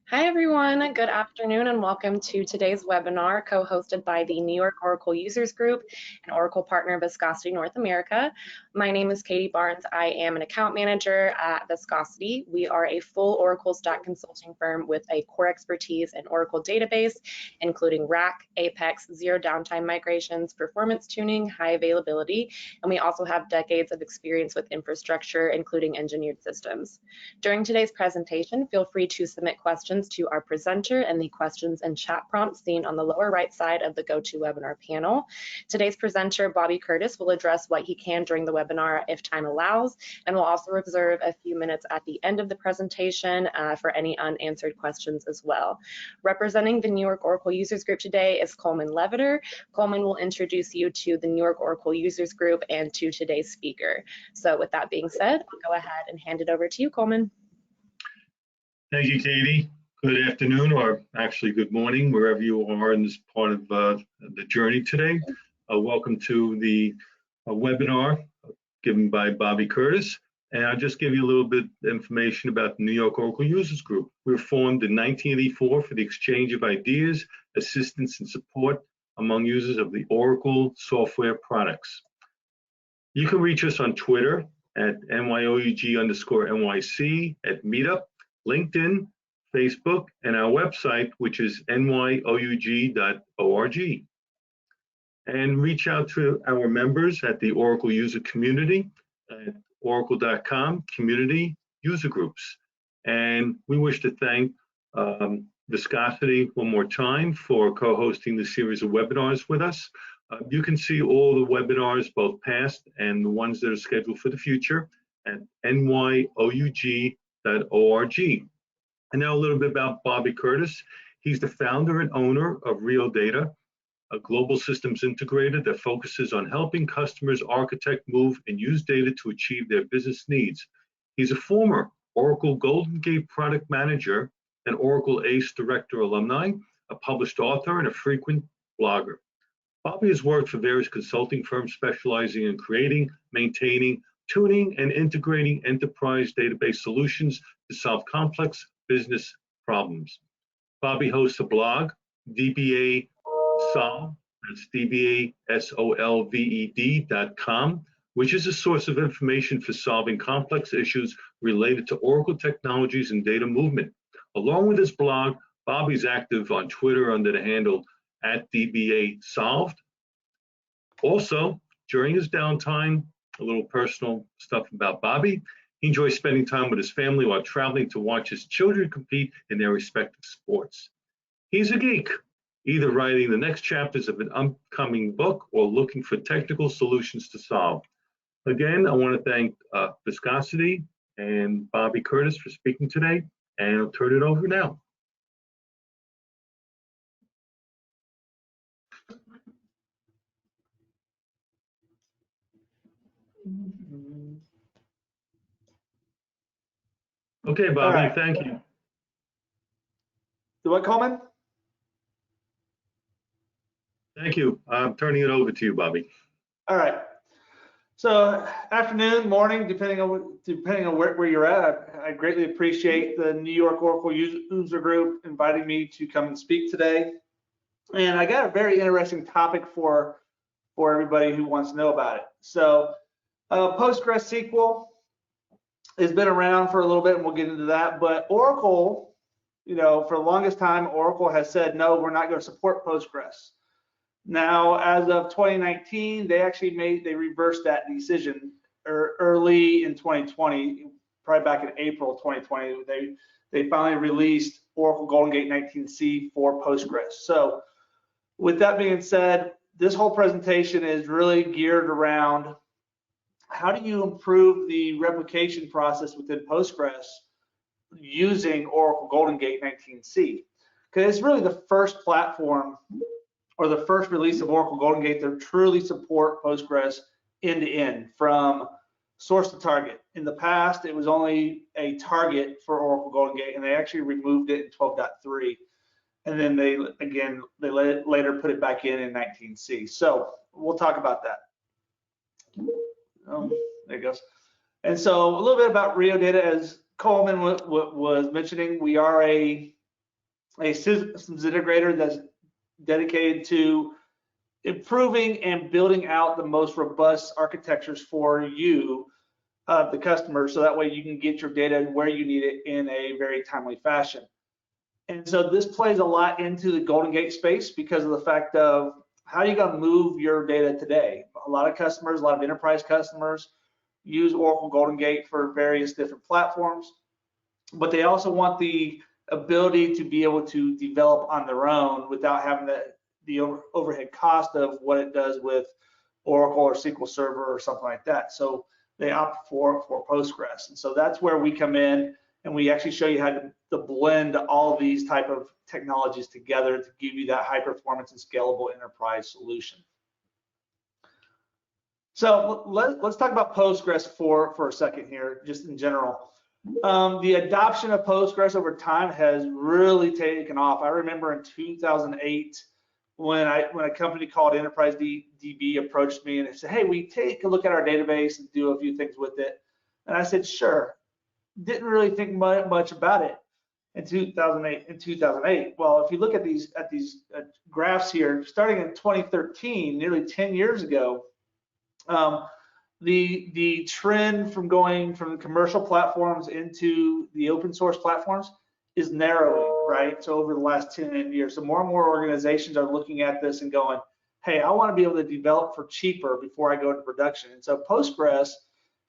Hi, everyone. Good afternoon, and welcome to today's webinar, co-hosted by the New York Oracle Users Group and Oracle partner Viscosity North America. My name is Katie Barnes. I am an account manager at Viscosity. We are a full Oracle stack consulting firm with a core expertise in Oracle database, including RAC, Apex, zero downtime migrations, performance tuning, high availability, and we also have decades of experience with infrastructure, including engineered systems. During today's presentation, feel free to submit questions to our presenter in the questions and chat prompt seen on the lower right side of the GoToWebinar panel. Today's presenter, Bobby Curtis, will address what he can during the webinar if time allows, and will also reserve a few minutes at the end of the presentation for any unanswered questions as well. Representing the New York Oracle Users Group today is Coleman Leviter. Coleman will introduce you to the New York Oracle Users Group and to today's speaker. So with that being said, I'll go ahead and hand it over to you, Coleman. Thank you, Katie. Good afternoon, or actually good morning, wherever you are in this part of the journey today. Welcome to the webinar given by Bobby Curtis. And I'll just give you a little bit of information about the New York Oracle Users Group. We were formed in 1984 for the exchange of ideas, assistance, and support among users of the Oracle software products. You can reach us on Twitter at NYOUG_NYC, at Meetup, LinkedIn, Facebook, and our website, which is NYOUG.org. And reach out to our members at the Oracle user community at oracle.com community user groups. And we wish to thank Viscosity one more time for co-hosting the series of webinars with us. You can see all the webinars, both past and the ones that are scheduled for the future, at NYOUG.org. And now a little bit about Bobby Curtis. He's the founder and owner of Rio Data, a global systems integrator that focuses on helping customers architect, move, and use data to achieve their business needs. He's a former Oracle GoldenGate product manager, an Oracle ACE Director alumni, a published author, and a frequent blogger. Bobby has worked for various consulting firms specializing in creating, maintaining, tuning, and integrating enterprise database solutions to solve complex business problems. Bobby hosts a blog, DBA Solve, that's DBASOLVED.com, which is a source of information for solving complex issues related to Oracle technologies and data movement. Along with his blog, Bobby's active on Twitter under the handle at DBA Solved. Also, during his downtime, a little personal stuff about Bobby. He enjoys spending time with his family while traveling to watch his children compete in their respective sports. He's a geek, either writing the next chapters of an upcoming book or looking for technical solutions to solve. Again, I want to thank Viscosity and Bobby Curtis for speaking today, and I'll turn it over now. Okay, Bobby, right. Thank you. Do what, Coleman? Thank you. I'm turning it over to you, Bobby. All right. So afternoon, morning, depending on where you're at. I greatly appreciate the New York Oracle User Group inviting me to come and speak today. And I got a very interesting topic for everybody who wants to know about it. So PostgreSQL has been around for a little bit, and we'll get into that. But Oracle, for the longest time, Oracle has said, no, we're not going to support Postgres. Now, as of 2019, they reversed that decision early in 2020, probably back in April 2020. They finally released Oracle GoldenGate 19c for Postgres. So with that being said, this whole presentation is really geared around how do you improve the replication process within Postgres using Oracle GoldenGate 19c? Because it's really the first platform or the first release of Oracle GoldenGate that truly support Postgres end-to-end from source to target. In the past, it was only a target for Oracle GoldenGate, and they actually removed it in 12.3. And then they later put it back in 19c. So we'll talk about that. There it goes. And so a little bit about Rio Data, as Coleman was mentioning, we are a a systems integrator that's dedicated to improving and building out the most robust architectures for you, the customer, so that way you can get your data where you need it in a very timely fashion. And so this plays a lot into the GoldenGate space because of the fact of how are you going to move your data today? A lot of customers, a lot of enterprise customers use Oracle GoldenGate for various different platforms, but they also want the ability to be able to develop on their own without having the overhead cost of what it does with Oracle or SQL Server or something like that. So they opt for Postgres. And so that's where we come in, and we actually show you how to blend all these type of technologies together to give you that high performance and scalable enterprise solution. So let's talk about Postgres for a second here, just in general. The adoption of Postgres over time has really taken off. I remember in 2008 when a company called Enterprise DB approached me and they said, hey, we take a look at our database and do a few things with it. And I said, sure. Didn't really think much about it in 2008. Well, if you look at these graphs here, starting in 2013, nearly 10 years ago, the trend from going from commercial platforms into the open source platforms is narrowing, right? So over the last 10 years, so more and more organizations are looking at this and going, hey, I want to be able to develop for cheaper before I go into production. And so Postgres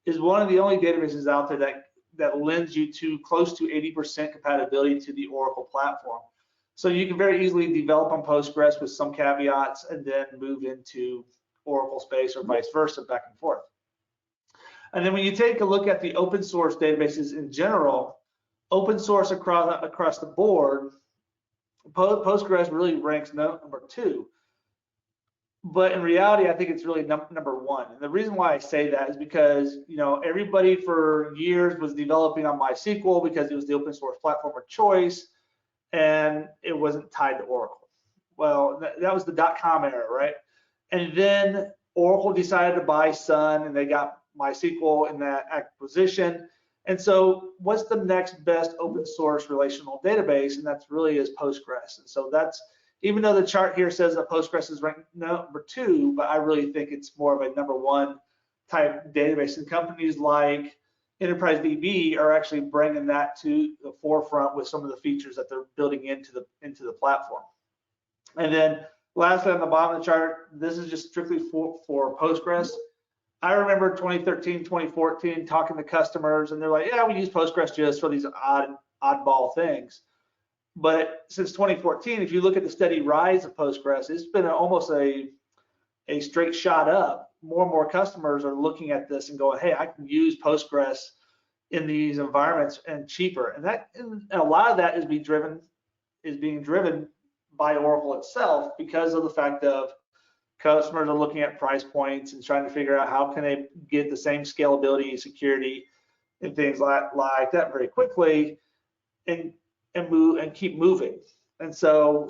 is one of the only databases out there that lends you to close to 80% compatibility to the Oracle platform. So you can very easily develop on Postgres with some caveats and then move into Oracle space or vice versa, back and forth. And then when you take a look at the open source databases in general, open source across the board, Postgres really ranks number 2. But in reality, I think it's really number 1. And the reason why I say that is because, you know, everybody for years was developing on MySQL because it was the open source platform of choice and it wasn't tied to Oracle. Well, that was the .com era, right? And then Oracle decided to buy Sun and they got MySQL in that acquisition. And so what's the next best open source relational database? And that's really is Postgres. And so that's, even though the chart here says that Postgres is ranked number 2, but I really think it's more of a number 1 type database. And companies like Enterprise DB are actually bringing that to the forefront with some of the features that they're building into the platform. And then lastly, on the bottom of the chart, this is just strictly for Postgres. I remember 2013, 2014 talking to customers, and they're like, yeah, we use Postgres just for these oddball things. But since 2014, if you look at the steady rise of Postgres, it's been almost a straight shot up. More and more customers are looking at this and going, hey, I can use Postgres in these environments and cheaper. And a lot of that is being driven by Oracle itself because of the fact of customers are looking at price points and trying to figure out how can they get the same scalability, security, and things like that very quickly, and move and keep moving. And so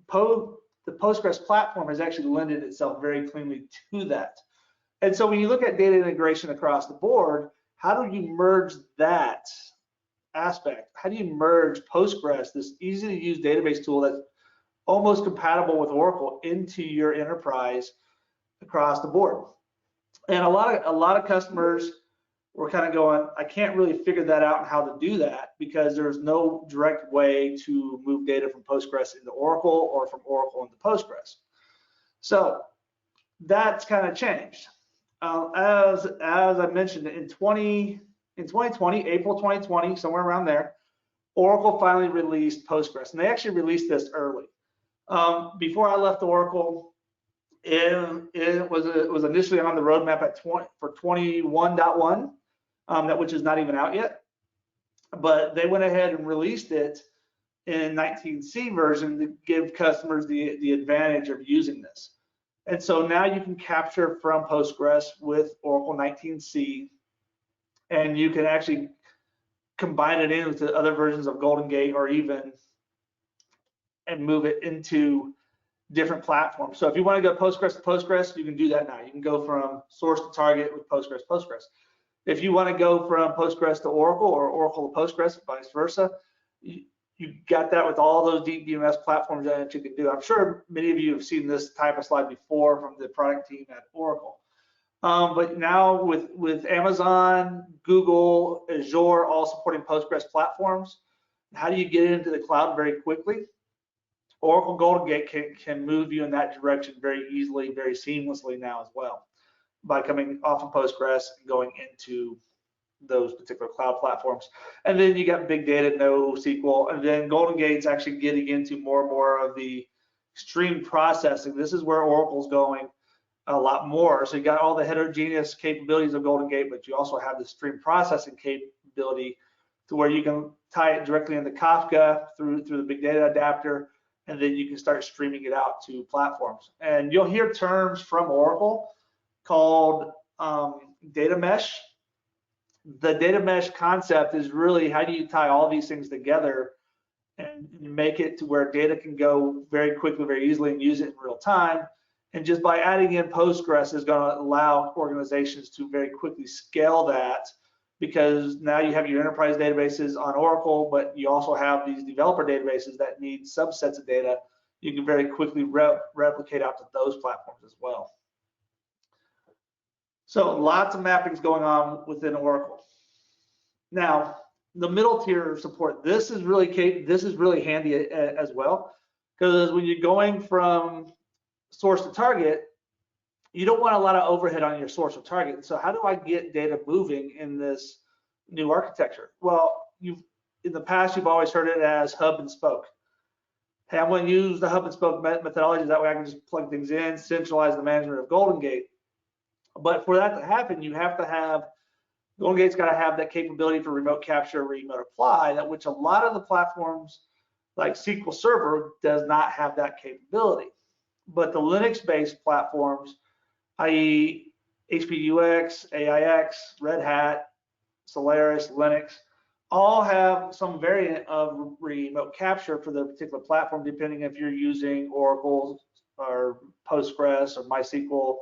the Postgres platform has actually lended itself very cleanly to that. And so when you look at data integration across the board, how do you merge that aspect? How do you merge Postgres, this easy to use database tool that's almost compatible with Oracle, into your enterprise across the board? And a lot of customers were kind of going, I can't really figure that out and how to do that because there's no direct way to move data from Postgres into Oracle or from Oracle into Postgres. So that's kind of changed. As I mentioned, in 2020, April 2020, somewhere around there, Oracle finally released Postgres, and they actually released this early. Before I left Oracle, it was initially on the roadmap for 21.1, which is not even out yet. But they went ahead and released it in 19C version to give customers the advantage of using this. And so now you can capture from Postgres with Oracle 19C, and you can actually combine it in with the other versions of GoldenGate or even and move it into different platforms. So if you want to go Postgres to Postgres, you can do that now. You can go from source to target with Postgres. If you want to go from Postgres to Oracle or Oracle to Postgres, vice versa, you you got that with all those deep DMS platforms that you can do. I'm sure many of you have seen this type of slide before from the product team at Oracle. But now with Amazon, Google, Azure all supporting Postgres platforms, how do you get into the cloud very quickly? Oracle GoldenGate can move you in that direction very easily, very seamlessly now as well, by coming off of Postgres and going into those particular cloud platforms. And then you got big data, NoSQL, and then GoldenGate's actually getting into more and more of the stream processing. This is where Oracle's going a lot more. So you got all the heterogeneous capabilities of GoldenGate, but you also have the stream processing capability to where you can tie it directly into Kafka through the big data adapter, and then you can start streaming it out to platforms. And you'll hear terms from Oracle called data mesh. The data mesh concept is really how do you tie all these things together and make it to where data can go very quickly, very easily, and use it in real time. And just by adding in Postgres is going to allow organizations to very quickly scale that, because now you have your enterprise databases on Oracle, but you also have these developer databases that need subsets of data. You can very quickly replicate out to those platforms as well. So lots of mappings going on within Oracle. Now, the middle tier support, this is really handy as well, because when you're going from source to target, you don't want a lot of overhead on your source or target. So how do I get data moving in this new architecture? Well, in the past, you've always heard it as hub and spoke. Hey, I'm going to use the hub and spoke methodology. That way I can just plug things in, centralize the management of GoldenGate. But for that to happen, you have to have, GoldenGate's got to have that capability for remote capture, remote apply, that which a lot of the platforms like SQL Server does not have that capability. But the Linux-based platforms, i.e. HPUX, AIX, Red Hat, Solaris, Linux, all have some variant of remote capture for their particular platform, depending if you're using Oracle or Postgres or MySQL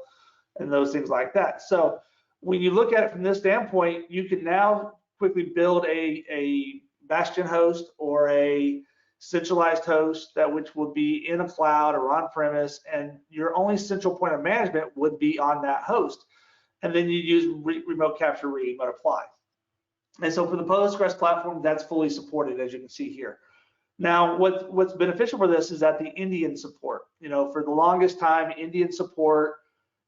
and those things like that. So when you look at it from this standpoint, you can now quickly build a bastion host or a centralized host that which would be in a cloud or on premise, and your only central point of management would be on that host. And then you use remote capture, remote apply. And so for the Postgres platform, that's fully supported, as you can see here. Now, what's beneficial for this is that the Indian support, for the longest time, Indian support,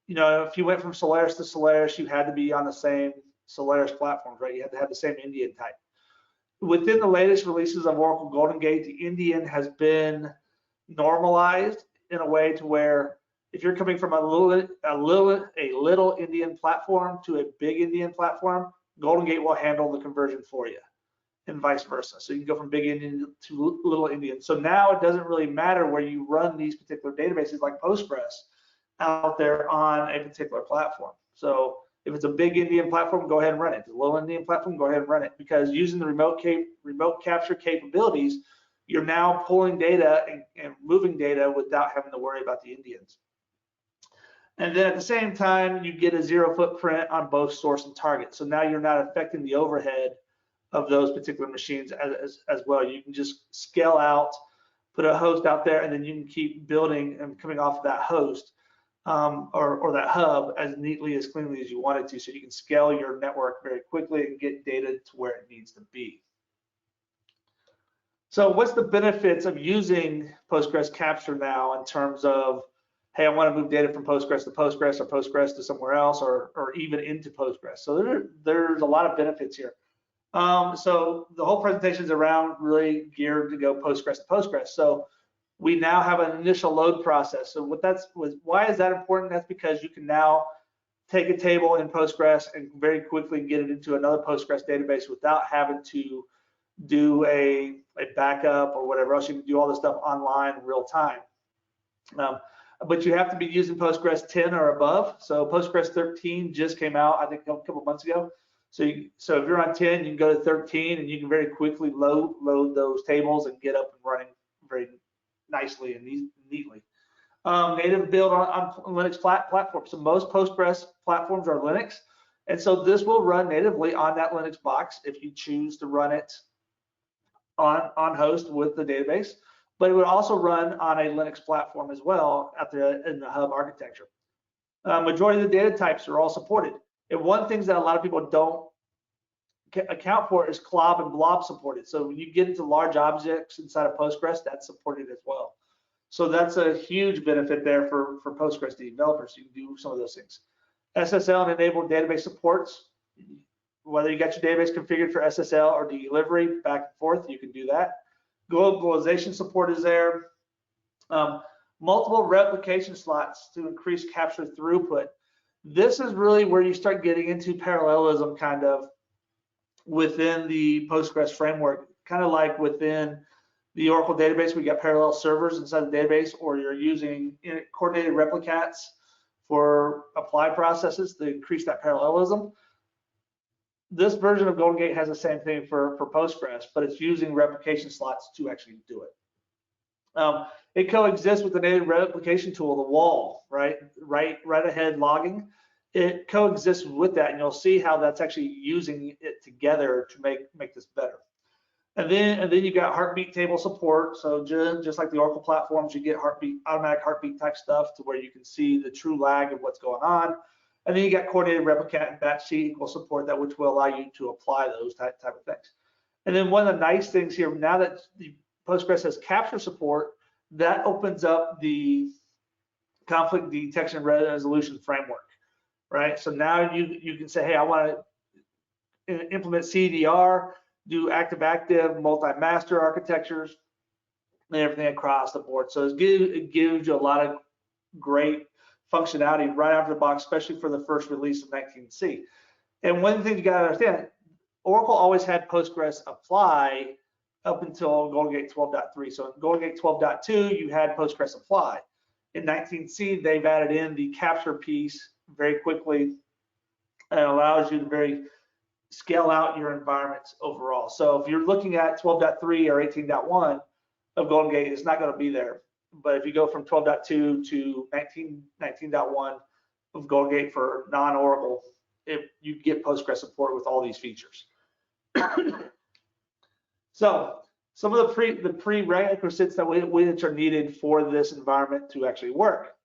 if you went from Solaris to Solaris, you had to be on the same Solaris platforms, right? You had to have the same Indian type. Within the latest releases of Oracle GoldenGate, the Indian has been normalized in a way to where if you're coming from a little Indian platform to a big Indian platform, GoldenGate will handle the conversion for you, and vice versa. So you can go from big Indian to little Indian. So now it doesn't really matter where you run these particular databases like Postgres out there on a particular platform. So if it's a big Indian platform, go ahead and run it. If it's a little Indian platform, go ahead and run it, because using the remote capture capabilities, you're now pulling data and moving data without having to worry about the Indians. And then at the same time, you get a zero footprint on both source and target. So now you're not affecting the overhead of those particular machines as well. You can just scale out, put a host out there, and then you can keep building and coming off of that host or that hub as neatly, as cleanly as you want it to, so you can scale your network very quickly and get data to where it needs to be. So what's the benefits of using Postgres Capture now in terms of, hey, I want to move data from Postgres to Postgres or Postgres to somewhere else, or even into Postgres? So there's a lot of benefits here. So the whole presentation is around really geared to go Postgres to Postgres. So we now have an initial load process. So why is that important? That's because you can now take a table in Postgres and very quickly get it into another Postgres database without having to do a backup or whatever else. You can do all this stuff online in real time. But you have to be using Postgres 10 or above. So Postgres 13 just came out, I think, a couple of months ago. So if you're on 10, you can go to 13, and you can very quickly load those tables and get up and running very nicely and neatly. Native build on Linux platforms. So most Postgres platforms are Linux, and so this will run natively on that Linux box if you choose to run it on host with the database, but it would also run on a Linux platform as well in the hub architecture. Majority of the data types are all supported. And one thing that a lot of people don't account for is CLOB and blob supported. So when you get into large objects inside of Postgres, that's supported as well. So that's a huge benefit there for Postgres developers. You can do some of those things. SSL and enabled database supports. Whether you got your database configured for SSL or delivery, back and forth, you can do that. Globalization support is there. Multiple replication slots to increase capture throughput. This is really where you start getting into parallelism kind of within the Postgres framework, kind of like within the Oracle database, we got parallel servers inside the database, or you're using coordinated replicats for apply processes to increase that parallelism. This version of GoldenGate has the same thing for Postgres, but it's using replication slots to actually do it. It coexists with the native replication tool, the wall, right ahead logging. It coexists with that, and you'll see how that's actually using it together to make this better. And then you got heartbeat table support. So just like the Oracle platforms, you get automatic heartbeat type stuff to where you can see the true lag of what's going on. And then you got coordinated replicat and batch SQL support, that which will allow you to apply those type of things. And then one of the nice things here, now that the Postgres has capture support, that opens up the conflict detection and resolution framework, right? So now you can say, hey, I want to implement CDR, do active-active, multi-master architectures, and everything across the board. So it gives you a lot of great functionality right out of the box, especially for the first release of 19C. And one thing you got to understand, Oracle always had Postgres apply up until GoldenGate 12.3. So in GoldenGate 12.2, you had Postgres apply. In 19C, they've added in the capture piece very quickly, and it allows you to scale out your environments overall. So if you're looking at 12.3 or 18.1 of GoldenGate, it's not going to be there. But if you go from 12.2 to 19.1 of GoldenGate for non-Oracle, you get Postgres support with all these features. So some of the prerequisites which are needed for this environment to actually work.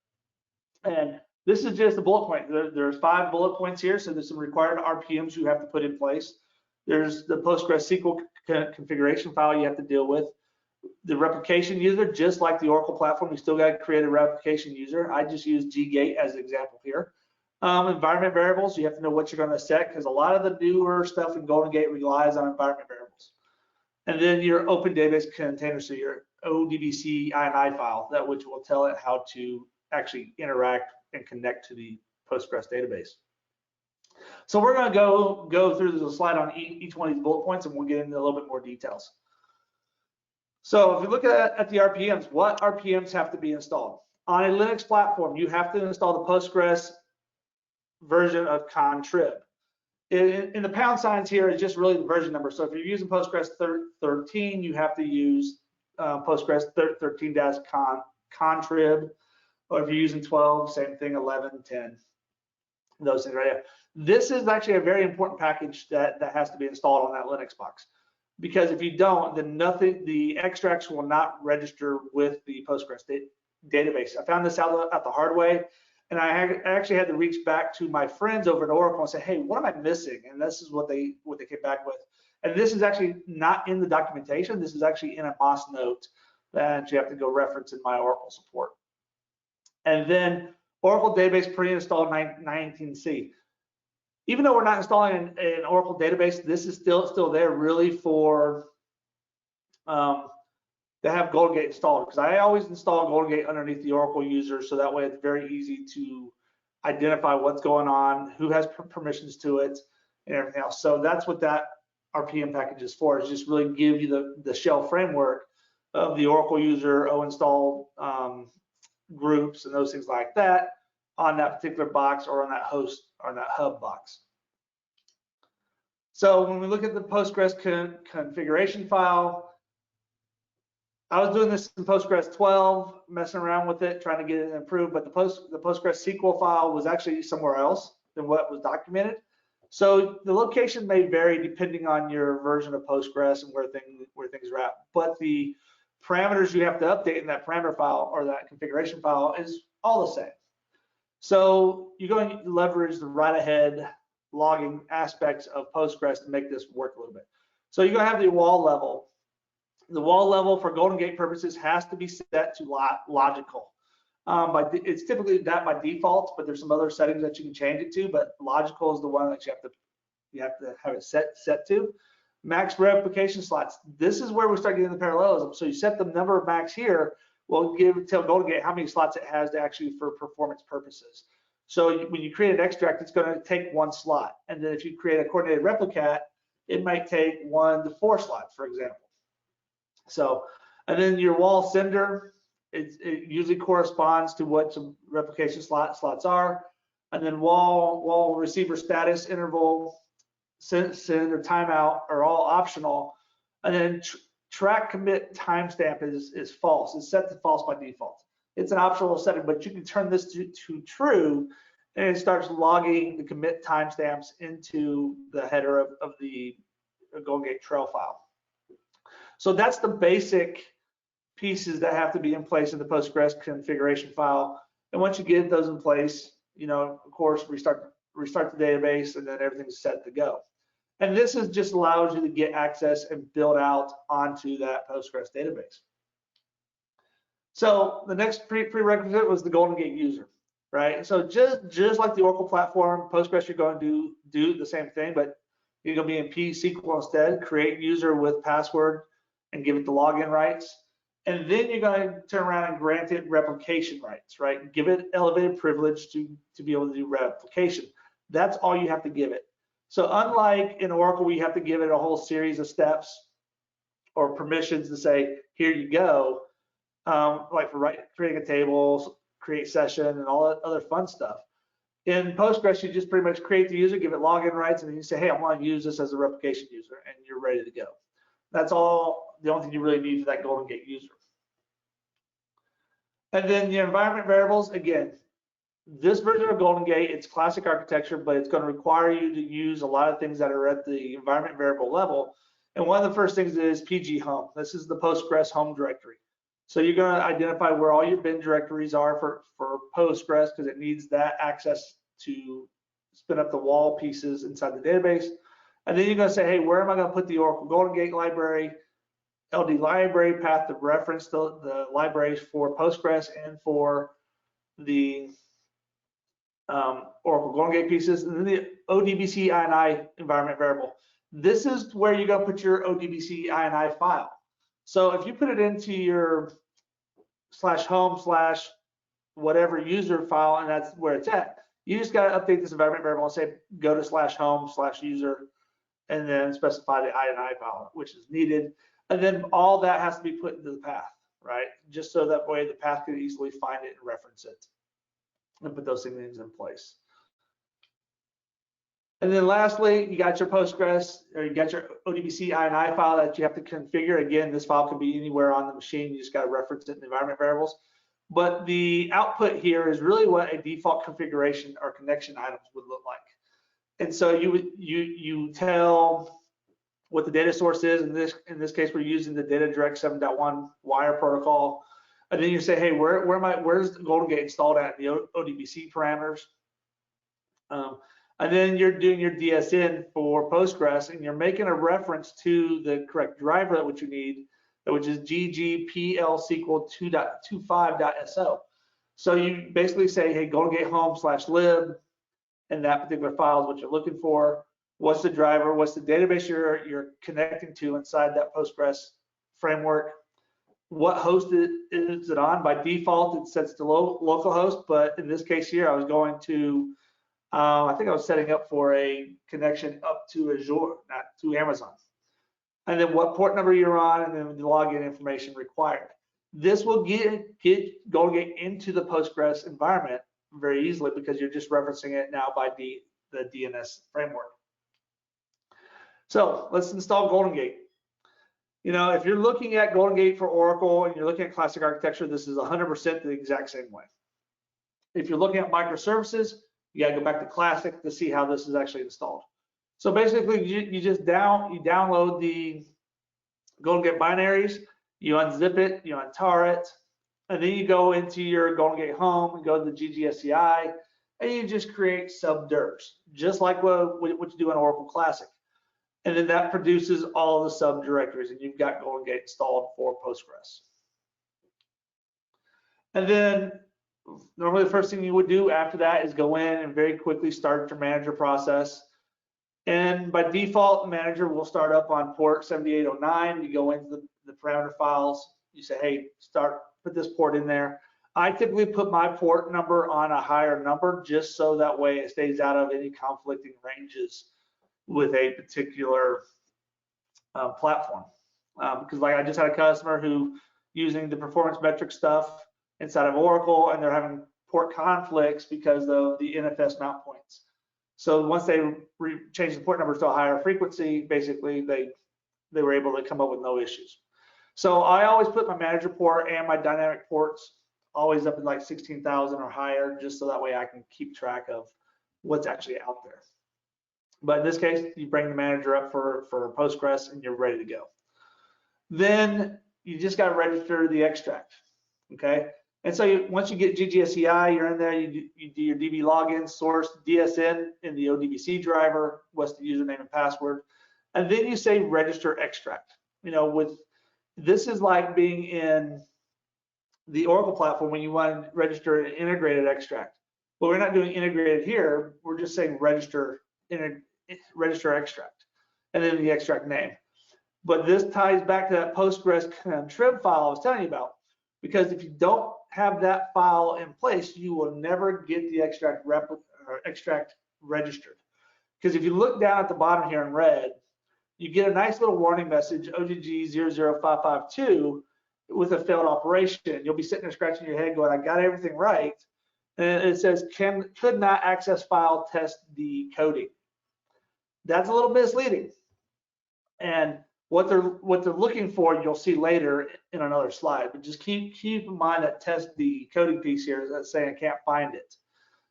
And this is just a bullet point. There's 5 bullet points here, so there's some required RPMs you have to put in place. There's the PostgreSQL configuration file you have to deal with. The replication user, just like the Oracle platform, you still got to create a replication user. I just use GGate as an example here. Environment variables, you have to know what you're going to set, because a lot of the newer stuff in GoldenGate relies on environment variables. And then your open database container, so your ODBC INI file, that which will tell it how to actually interact and connect to the Postgres database. So we're going to go through the slide on each one of these bullet points, and we'll get into a little bit more details. So if you look at the RPMs, what RPMs have to be installed? On a Linux platform, you have to install the Postgres version of contrib. In the pound signs here is just really the version number. So if you're using Postgres 13, you have to use Postgres 13-contrib. Or if you're using 12, same thing, 11, 10, those things right here. This is actually a very important package that has to be installed on that Linux box. Because if you don't, then the extracts will not register with the Postgres database. I found this out the hard way, and I actually had to reach back to my friends over at Oracle and say, hey, what am I missing? And this is what they came back with. And this is actually not in the documentation. This is actually in a Moss note that you have to go reference in my Oracle support. And then Oracle database pre-installed 19C. Even though we're not installing an Oracle database, this is still there really for to have GoldenGate installed, because I always install GoldenGate underneath the Oracle user, so that way it's very easy to identify what's going on, who has permissions to it, and everything else. So that's what that RPM package is for, is just really give you the shell framework of the Oracle user, install groups and those things like that on that particular box or on that host or that hub box. So when we look at the Postgres configuration file, I was doing this in Postgres 12, messing around with it, trying to get it improved, but the PostgreSQL file was actually somewhere else than what was documented. So the location may vary depending on your version of Postgres and where things are at, but the parameters you have to update in that parameter file or that configuration file is all the same. So you're going to leverage the write-ahead logging aspects of Postgres to make this work a little bit. So you're going to have the wall level. The wall level for GoldenGate purposes has to be set to logical. It's typically that by default, but there's some other settings that you can change it to, but logical is the one that you have to have it set to. Max replication slots. This is where we start getting the parallelism. So you set the number of max here, we'll tell GoldenGate how many slots it has to actually for performance purposes. So when you create an extract, it's going to take 1 slot. And then if you create a coordinated replicat, it might take 1 to 4 slots, for example. So, and then your wall sender, it usually corresponds to what some replication slots are. And then wall receiver status, interval, send or timeout are all optional. And then track commit timestamp is false. It's set to false by default. It's an optional setting, but you can turn this to true, and it starts logging the commit timestamps into the header of the GoldenGate trail file. So that's the basic pieces that have to be in place in the Postgres configuration file. And once you get those in place, of course, restart the database, and then everything's set to go. And this just allows you to get access and build out onto that Postgres database. So the next prerequisite was the GoldenGate user, right? So just like the Oracle platform, Postgres, you're going to do the same thing, but you're going to be in PSQL instead, create user with password and give it the login rights. And then you're going to turn around and grant it replication rights, right? Give it elevated privilege to be able to do replication. That's all you have to give it. So unlike in Oracle, we have to give it a whole series of steps or permissions to say, here you go, like for creating a table, create session, and all that other fun stuff. In Postgres, you just pretty much create the user, give it login rights, and then you say, hey, I want to use this as a replication user, and you're ready to go. That's all, the only thing you really need for that GoldenGate user. And then the environment variables, again, this version of GoldenGate, it's classic architecture, but it's going to require you to use a lot of things that are at the environment variable level. And one of the first things is PG home. This is the Postgres home directory. So you're going to identify where all your bin directories are for Postgres, because it needs that access to spin up the wall pieces inside the database. And then you're going to say, hey, where am I going to put the Oracle GoldenGate library, LD library path to reference the libraries for Postgres and for the Oracle GoldenGate pieces, and then the ODBC INI environment variable. This is where you're going to put your ODBC INI file. So if you put it into your /home/ whatever user file, and that's where it's at, you just got to update this environment variable and say go to /home/user, and then specify the INI file, which is needed. And then all that has to be put into the path, right? Just so that way the path can easily find it and reference it and put those things in place. And then lastly, you got your Postgres, or you got your ODBC INI file that you have to configure. Again, this file can be anywhere on the machine. You just got to reference it in the environment variables. But the output here is really what a default configuration or connection items would look like. And so you tell what the data source is. In this case, we're using the data direct 7.1 wire protocol. And then you say, hey, where's the GoldenGate installed at the ODBC parameters? And then you're doing your DSN for Postgres, and you're making a reference to the correct driver which you need, which is ggplsql 2.25.so. So you basically say, hey, GoldenGate home/lib, and that particular file is what you're looking for. What's the driver? What's the database you're connecting to inside that Postgres framework? What host is it on? By default, it sets to local host, but in this case here, I was going to, I think I was setting up for a connection up to Azure, not to Amazon. And then what port number you're on, and then the login information required. This will get GoldenGate into the Postgres environment very easily because you're just referencing it now by the DNS framework. So let's install GoldenGate. You know, if you're looking at GoldenGate for Oracle and you're looking at classic architecture, this is 100% the exact same way. If you're looking at microservices, you got to go back to classic to see how this is actually installed. So basically, you download the GoldenGate binaries, you unzip it, you untar it, and then you go into your GoldenGate home and go to the GGSCI, and you just create subdirs, just like what you do in Oracle Classic. And then that produces all the subdirectories, and you've got GoldenGate installed for Postgres. And then normally the first thing you would do after that is go in and very quickly start your manager process. And by default, the manager will start up on port 7809. You go into the parameter files. You say, hey, put this port in there. I typically put my port number on a higher number just so that way it stays out of any conflicting ranges with a particular platform. Because like I just had a customer who using the performance metric stuff inside of Oracle, and they're having port conflicts because of the NFS mount points. So once they changed the port numbers to a higher frequency, basically they were able to come up with no issues. So I always put my manager port and my dynamic ports always up in like 16,000 or higher, just so that way I can keep track of what's actually out there. But in this case, you bring the manager up for Postgres and you're ready to go. Then you just got to register the extract, okay? And so once you get GGSCI, you're in there, you do your DB login, source, DSN in the ODBC driver, what's the username and password, and then you say register extract. You know, this is like being in the Oracle platform when you want to register an integrated extract. But we're not doing integrated here. We're just saying register extract, and then the extract name. But this ties back to that Postgres contrib file I was telling you about, because if you don't have that file in place, you will never get the extract registered. Because if you look down at the bottom here in red, you get a nice little warning message, OGG 00552, with a failed operation. You'll be sitting there scratching your head going, I got everything right. And it says, could not access file test decoding. That's a little misleading. And what they're looking for, you'll see later in another slide. But just keep in mind that test decoding piece here that's saying I can't find it.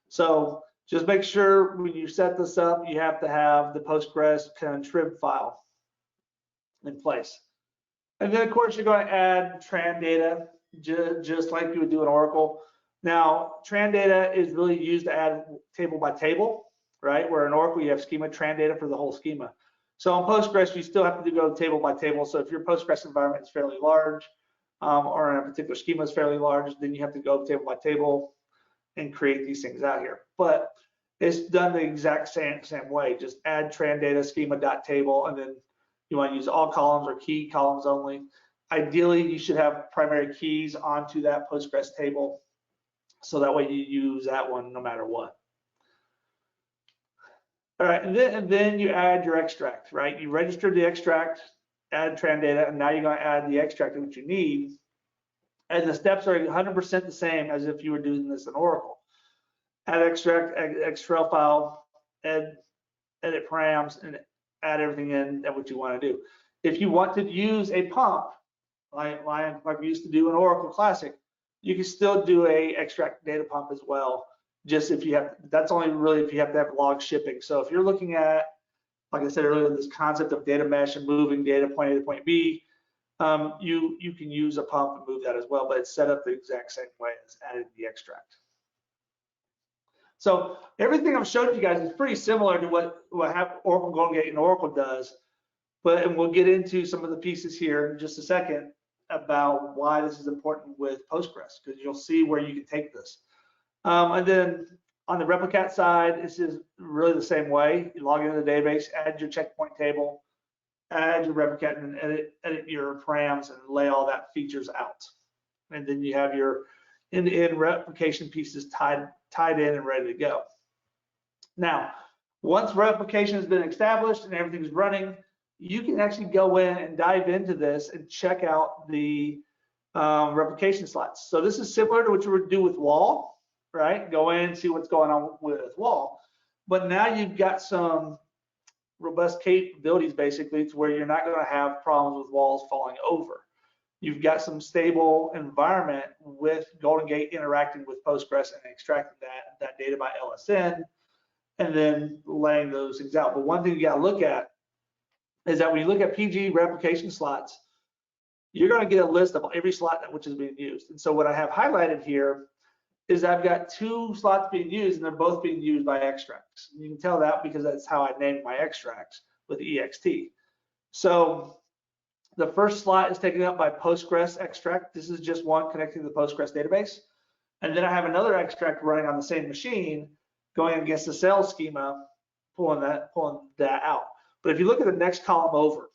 So just make sure when you set this up, you have to have the Postgres contrib file in place. And then of course you're going to add tran data just like you would do in Oracle. Now tran data is really used to add table by table, right? Where in Oracle you have schema tran data for the whole schema. So in Postgres you still have to go table by table. So if your Postgres environment is fairly large, or in a particular schema is fairly large, then you have to go table by table and create these things out here. But it's done the exact same way. Just add tran data schema.table, and then you want to use all columns or key columns only. Ideally, you should have primary keys onto that Postgres table, so that way you use that one no matter what. All right, and then you add your extract, right? You register the extract, add tran data, and now you're going to add the extract that you need. And the steps are 100% the same as if you were doing this in Oracle. Add extract, XML file, edit params, and add everything in that what you want to do. If you want to use a pump, like we used to do in Oracle Classic, you can still do a extract data pump as well. Just if you have, that's only really if you have to have log shipping. So if you're looking at, like I said earlier, this concept of data mesh and moving data point A to point B, you can use a pump and move that as well, but it's set up the exact same way as adding the extract. So everything I've showed you guys is pretty similar to what Oracle GoldenGate and Oracle does, and we'll get into some of the pieces here in just a second about why this is important with Postgres, because you'll see where you can take this. And then on the Replicat side, this is really the same way. You log into the database, add your checkpoint table, add your Replicat, and edit your params and lay all that features out. And then you have your end-to-end replication pieces tied in and ready to go. Now, once replication has been established and everything's running, you can actually go in and dive into this and check out the replication slots. So this is similar to what you would do with WAL, right? Go in and see what's going on with WAL. But now you've got some robust capabilities basically to where you're not going to have problems with walls falling over. You've got some stable environment with GoldenGate interacting with Postgres and extracting that data by LSN, and then laying those things out. But one thing you got to look at is that when you look at PG replication slots, you're going to get a list of every slot which is being used. And so what I have highlighted here is I've got 2 slots being used, and they're both being used by extracts. And you can tell that because that's how I named my extracts with EXT. So the first slot is taken up by Postgres extract. This is just one connecting to the Postgres database. And then I have another extract running on the same machine going against the sales schema, pulling that out. But if you look at the next column over,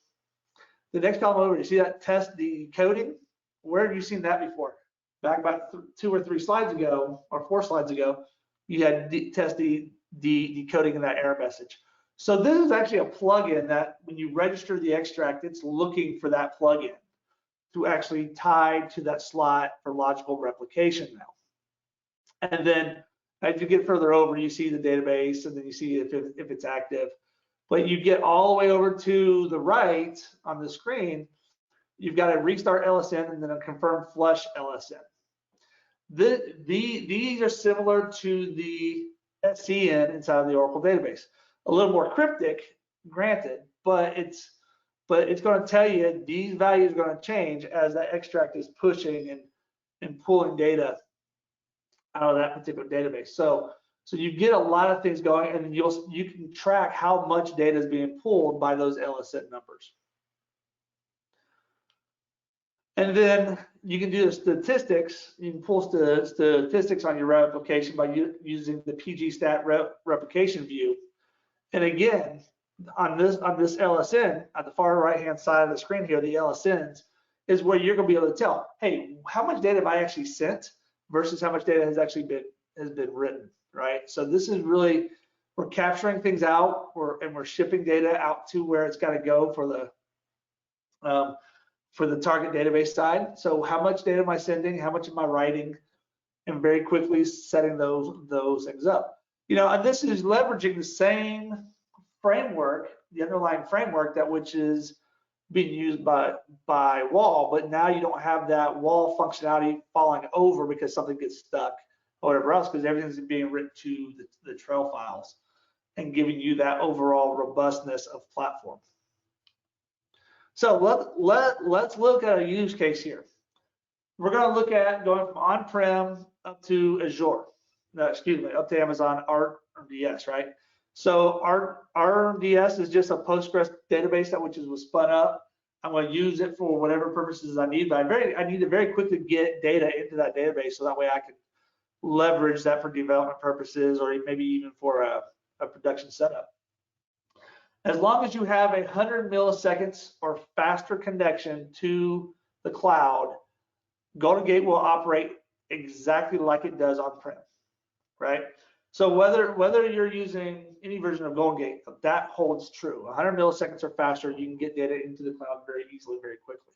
you see that test decoding? Where have you seen that before? Back about 2 or 3 slides ago, or 4 slides ago, you had test decoding in that error message. So this is actually a plugin that when you register the extract, it's looking for that plugin to actually tie to that slot for logical replication now. And then as you get further over, you see the database, and then you see if it's active. But you get all the way over to the right on the screen, you've got a restart LSN and then a confirm flush LSN. These are similar to the SCN inside of the Oracle database. A little more cryptic, granted, but it's going to tell you these values are going to change as that extract is pushing and pulling data out of that particular database. So you get a lot of things going, and you can track how much data is being pulled by those LSN numbers. And then you can do the statistics. You can pull statistics on your replication by using the PGStat replication view. And again, on this LSN at the far right-hand side of the screen here, the LSNs is where you're going to be able to tell, hey, how much data have I actually sent versus how much data has actually been written, right? So this is really, we're capturing things out, and we're shipping data out to where it's got to go for the target database side. So how much data am I sending? How much am I writing? And very quickly setting those things up. You know, and this is leveraging the same framework, the underlying framework that which is being used by wall, but now you don't have that wall functionality falling over because something gets stuck or whatever else, because everything's being written to the trail files and giving you that overall robustness of platform. So let's look at a use case here. We're going to look at going from on-prem up to Azure. No, excuse me, up to Amazon RDS, right? So RDS is just a Postgres database that was spun up. I'm going to use it for whatever purposes I need, but I need to very quickly get data into that database so that way I can leverage that for development purposes, or maybe even for a production setup. As long as you have 100 milliseconds or faster connection to the cloud, GoldenGate will operate exactly like it does on-prem, right? So whether you're using any version of GoldenGate, that holds true. 100 milliseconds or faster, you can get data into the cloud very easily, very quickly.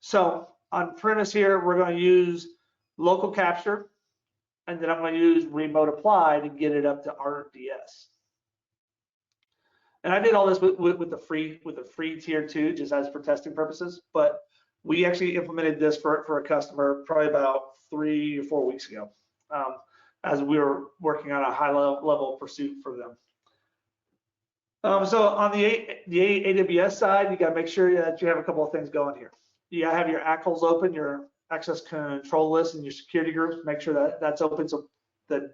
So on premise here, we're going to use local capture, and then I'm going to use remote apply to get it up to RDS. And I did all this with the free tier 2, just as for testing purposes. But we actually implemented this for a customer probably about 3 or 4 weeks ago, as we were working on a high level pursuit for them. So on the AWS side, you got to make sure that you have a couple of things going here. You got to have your ACLs open, your access control list, and your security groups. Make sure that that's open so the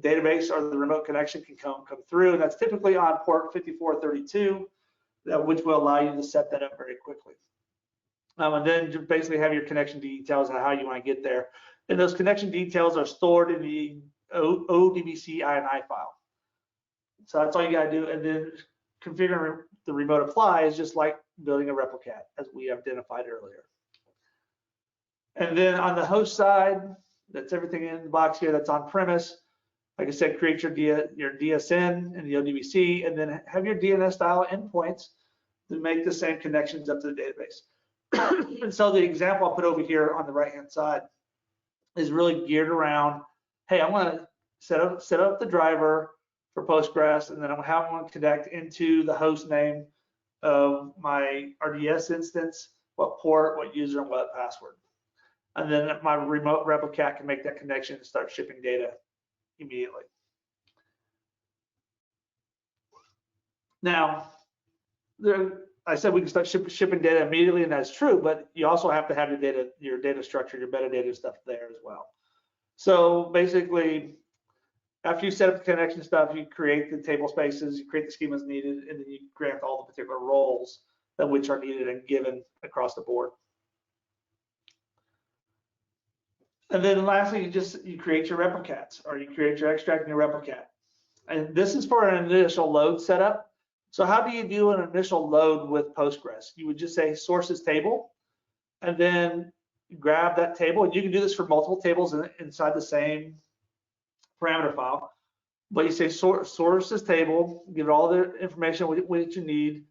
database or the remote connection can come through, and that's typically on port 5432, which will allow you to set that up very quickly. And then you basically have your connection details and how you want to get there. And those connection details are stored in the ODBC INI file. So that's all you got to do. And then configuring the remote apply is just like building a replicat, as we identified earlier. And then on the host side, that's everything in the box here that's on premise. Like I said, create your DSN and the ODBC, and then have your DNS style endpoints to make the same connections up to the database. And so the example I'll put over here on the right-hand side is really geared around, hey, I want to set up the driver for Postgres, and then I'm going to connect into the host name of my RDS instance, what port, what user, and what password. And then my remote replicat can make that connection and start shipping data immediately. Now, I said we can start shipping data immediately, and that's true, but you also have to have your data structure, your metadata stuff there as well. So basically, after you set up the connection stuff, you create the table spaces, you create the schemas needed, and then you grant all the particular roles that which are needed and given across the board. And then lastly, you create your replicats, or you create your extract and your replicat. And this is for an initial load setup. So how do you do an initial load with Postgres? You would just say sources table, and then grab that table. And you can do this for multiple tables inside the same parameter file. But you say sources table, give it all the information which you need,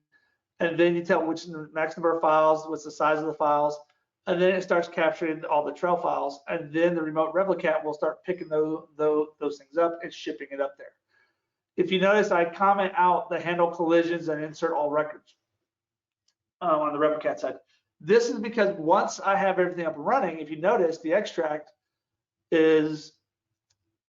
and then you tell which max number of files, what's the size of the files, and then it starts capturing all the trail files, and then the remote replicat will start picking those things up and shipping it up there. If you notice, I comment out the handle collisions and insert all records on the replicat side. This is because once I have everything up and running, if you notice, the extract is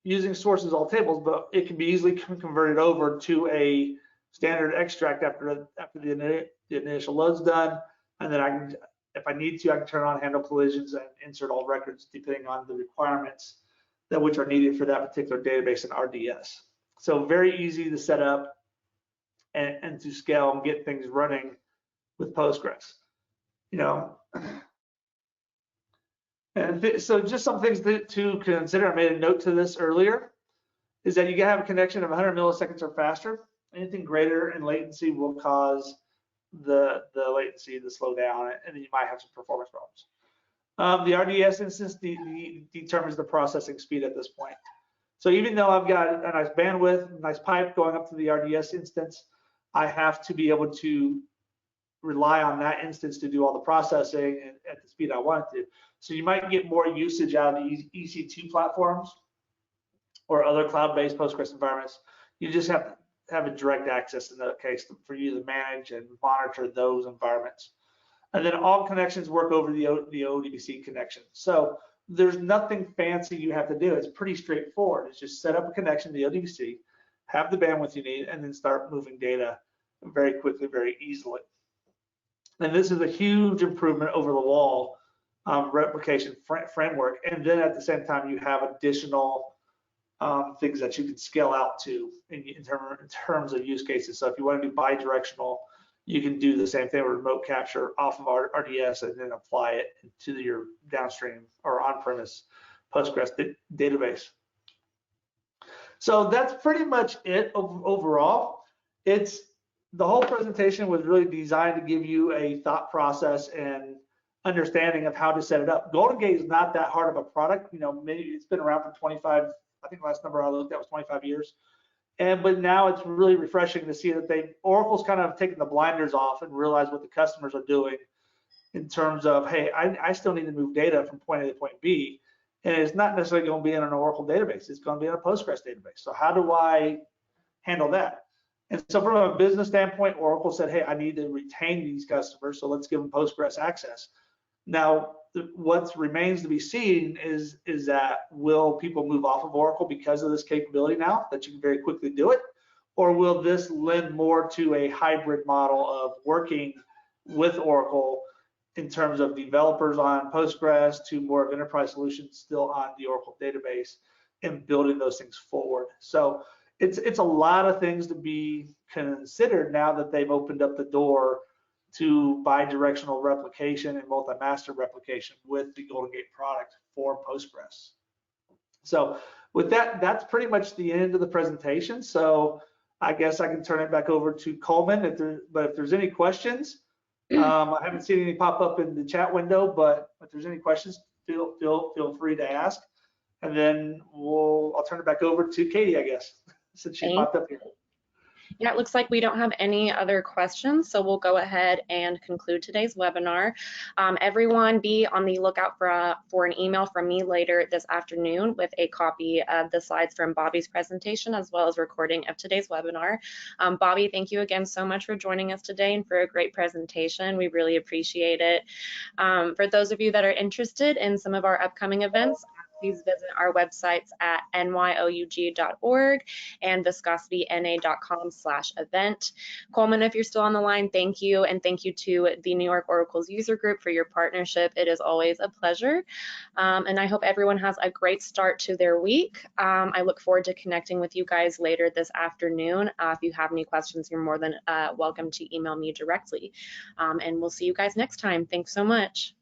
using sources all tables, but it can be easily converted over to a standard extract after the initial load's done, and then I can, if I need to, I can turn on handle collisions and insert all records depending on the requirements that which are needed for that particular database in RDS. So very easy to set up and to scale and get things running with Postgres. You know, and so just some things to consider. I made a note to this earlier, is that you gotta have a connection of 100 milliseconds or faster. Anything greater in latency will cause the latency to slow down, and then you might have some performance problems. The RDS instance determines the processing speed at this point. So even though I've got a nice bandwidth, nice pipe going up to the RDS instance, I have to be able to rely on that instance to do all the processing at the speed I want it to. So you might get more usage out of the EC2 platforms or other cloud-based Postgres environments. You just have to have a direct access in that case for you to manage and monitor those environments. And then all connections work over the ODBC connection. So there's nothing fancy you have to do. It's pretty straightforward. It's just set up a connection to the ODBC, have the bandwidth you need, and then start moving data very quickly, very easily. And this is a huge improvement over the wall replication framework. And then at the same time, you have additional things that you can scale out to in terms of use cases. So if you want to do bi-directional, you can do the same thing with remote capture off of our RDS and then apply it to your downstream or on-premise Postgres database. So that's pretty much it overall. The whole presentation was really designed to give you a thought process and understanding of how to set it up. GoldenGate is not that hard of a product. You know, maybe it's been around for 25, I think the last number I looked at was 25 years. But now it's really refreshing to see that Oracle's kind of taken the blinders off and realized what the customers are doing in terms of, hey, I still need to move data from point A to point B. And it's not necessarily going to be in an Oracle database. It's going to be in a Postgres database. So how do I handle that? And so from a business standpoint, Oracle said, hey, I need to retain these customers, so let's give them Postgres access. Now, what remains to be seen is that will people move off of Oracle because of this capability now that you can very quickly do it? Or will this lend more to a hybrid model of working with Oracle in terms of developers on Postgres to more of enterprise solutions still on the Oracle database and building those things forward? So it's a lot of things to be considered now that they've opened up the door to bi-directional replication and multi-master replication with the GoldenGate product for Postgres. So with that, that's pretty much the end of the presentation. So I guess I can turn it back over to Coleman. But if there's any questions, I haven't seen any pop up in the chat window, but if there's any questions, feel free to ask. And then I'll turn it back over to Katie, I guess, since she popped up here. Yeah, it looks like we don't have any other questions, so we'll go ahead and conclude today's webinar. Everyone be on the lookout for an email from me later this afternoon with a copy of the slides from Bobby's presentation as well as recording of today's webinar. Bobby, thank you again so much for joining us today and for a great presentation. We really appreciate it. For those of you that are interested in some of our upcoming events, please visit our websites at NYOUG.org and viscosityna.com/event. Coleman, if you're still on the line, thank you. And thank you to the New York Oracle's user group for your partnership. It is always a pleasure. And I hope everyone has a great start to their week. I look forward to connecting with you guys later this afternoon. If you have any questions, you're more than welcome to email me directly. And we'll see you guys next time. Thanks so much.